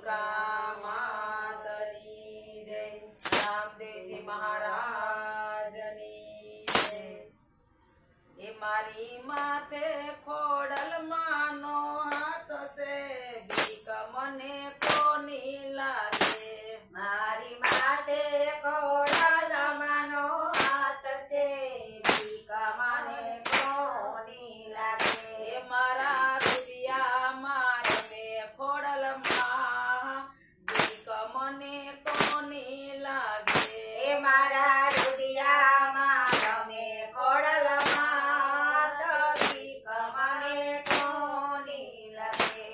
ગંગા માતની જય, રામદેવજી મહારાજની જય। એ મારી માથે ખોડલમાંનો હાથ છે, ભીખ મને કોની લાગે। મારી માથે ખોડલમાંનો હાથ છે, ભીખ મને કોની લાગે। એ મારા રૂપિયામાં રમે ખોડલમાં, ભીખ મને કોની લાગે। એ મારા રૂપિયામાં રમે ખોડલમાં, તો ભીખ મને કોની લાગે।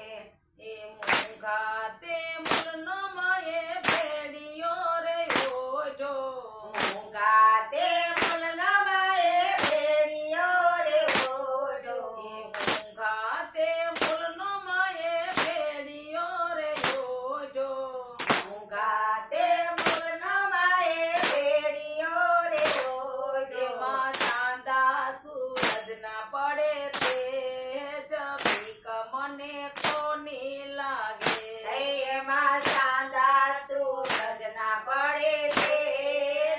એ મૂંગા તે મૂળનો મયે ભેડિયો રે ઓઢો, મૂંગા તે મૂળનામાં એ ભેડિયો રે ઓઢો। એ મૂંગા તે મૂળનો મયે ભેડિયો રે ઓઢો। મૂંગા તે મૂળનામાં એ ભેડિયો રે ઓઢો। એમાં ચાંદા સૂરજના પડે તે જ ભીખ મને કોની લાગે। એમાં ચાંદા સૂરજના પડે છે,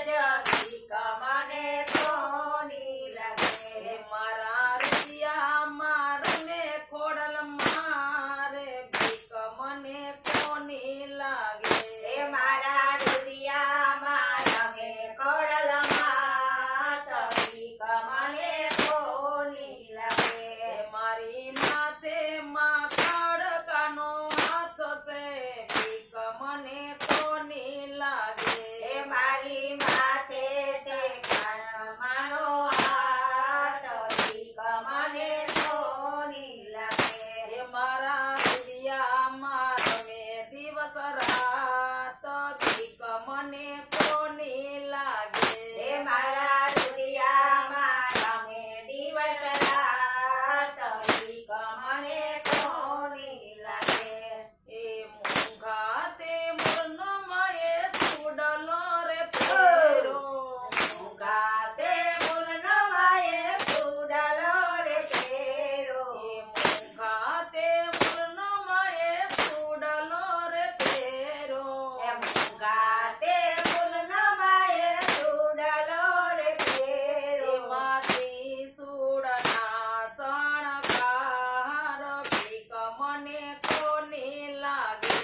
જ ભીખ મને કોની લાગે। એ મારા રૂપિયામાં રમે ખોડલમાં રે, ભીખ મને કોની લાગે। એ મારા રૂપિયામાં રમે ખોડલમાં, તો ભીખ મને કોની લાગે। એ મારી માથે માં ખડકાનો હાથ છે, ભીખ મને કોની લાગે। એ મારી માથે છે કાનમાનો હાથ, ભીખ મને કોની લાગે। એ મારા રૂપિયામાં રમે દિવસ રાત, ભીખ મને કોની લાગે। એ મારા રૂપિયામાં રમે દિવસ રાત, ભીખ મને કોની લાગે। એ મૂંગા તે મૂળનો મયે સુડલો રે ફેરો, મૂંગા તે મૂળનામાં એ સુડલો રે ફેરો। એ મૂંગા તે મૂળનો મયે સુડલો રે ફેરો। એ મૂંગા તે મૂળનામાં એ સુડલો રે ફેરો। એમાંથી સુડના શણગાર, ભીખ મને કોની લાગે।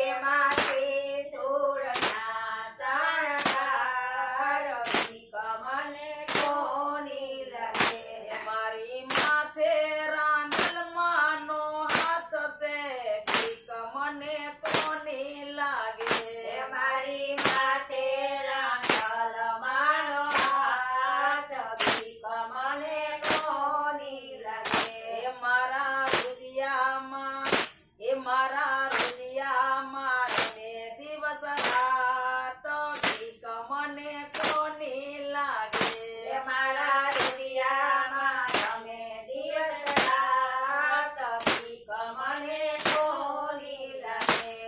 એમાંથી સુરના શણગાર, ભીખ મને કોની લાગે। એ મારી માથે રાંદલમાંનો હાથ છે, ભીખ મને કોની લાગે। એ મારી માથે રાંગલમાંનો હાથ, ભીખ મને કોની લાગે। એ મારા રૂપિયામાં, એ મારા રૂપિયામાં રમે દિવસ રાત, ભીખ મને કોની લાગે। એ મારા રૂપિયામાં રમે દિવસ રાત, ભીખ મને કોની લાગે।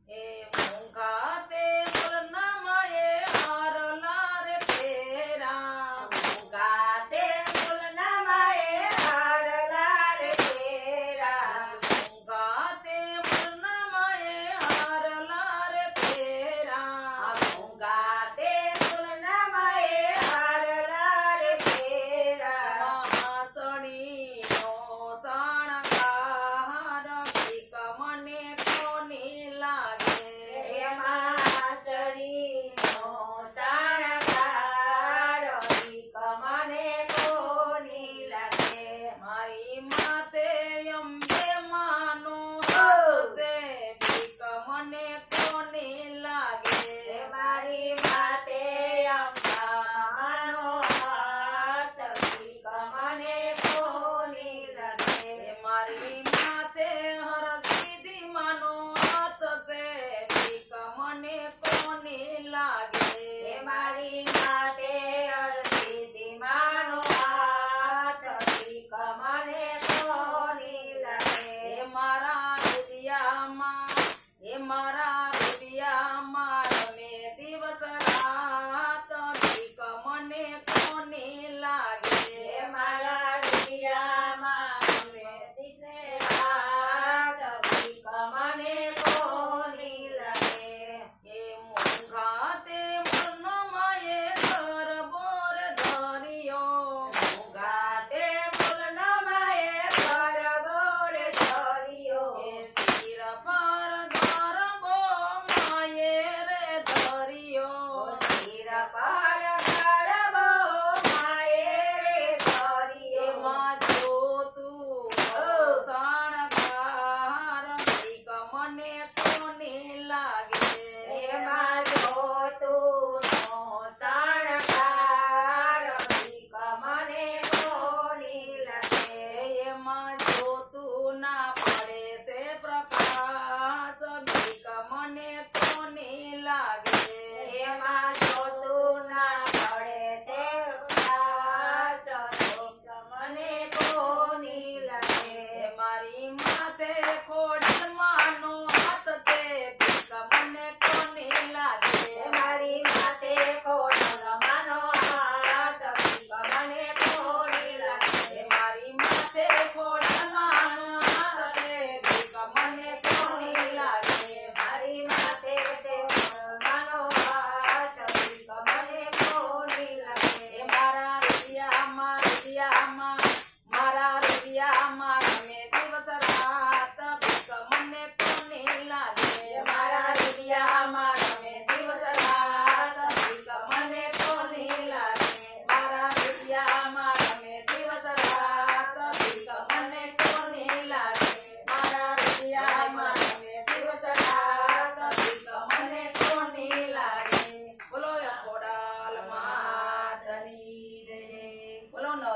એ મૂંગા તે મૂળના મયે હારલા રે ફેરા, મૂંગા તે મૂળનામાં એ હારલા રે ફેરા। મૂંગા તે મૂળના મયે હારલા રે ફેરા। મૂંગા તે મૂળનામાં એ હારલા રે ફેરા। હાસણીનો શણગાર, ભીખ મને કોની લાગે। એમાં હાસડીનો શણગાર, ભીખ મને કોની લાગે। મારી માથે અંબે માનો હાથ છે, ભીખ મને કોની લાગે। મારી માથે અંબાનો હાથ, ભીખ મને કોની લાગે। મારી માથે હરસિદ્ધિ માનો હાથ છે, ભીખ મને કોની લાગે। મારી માથે અરસિદ્ધિમાંનો હાથ, ભીખ મને કોની લાગે। એ મારા રૂપિયામાં, એ મારા રૂપિયામાં રમે દિવસ રાત, ભીખ મને કોની લાગે। મારા રૂપિયામાં રમે દિવસે રાત, ભીખ મને કોની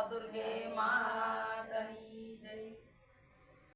દુર્ગે માં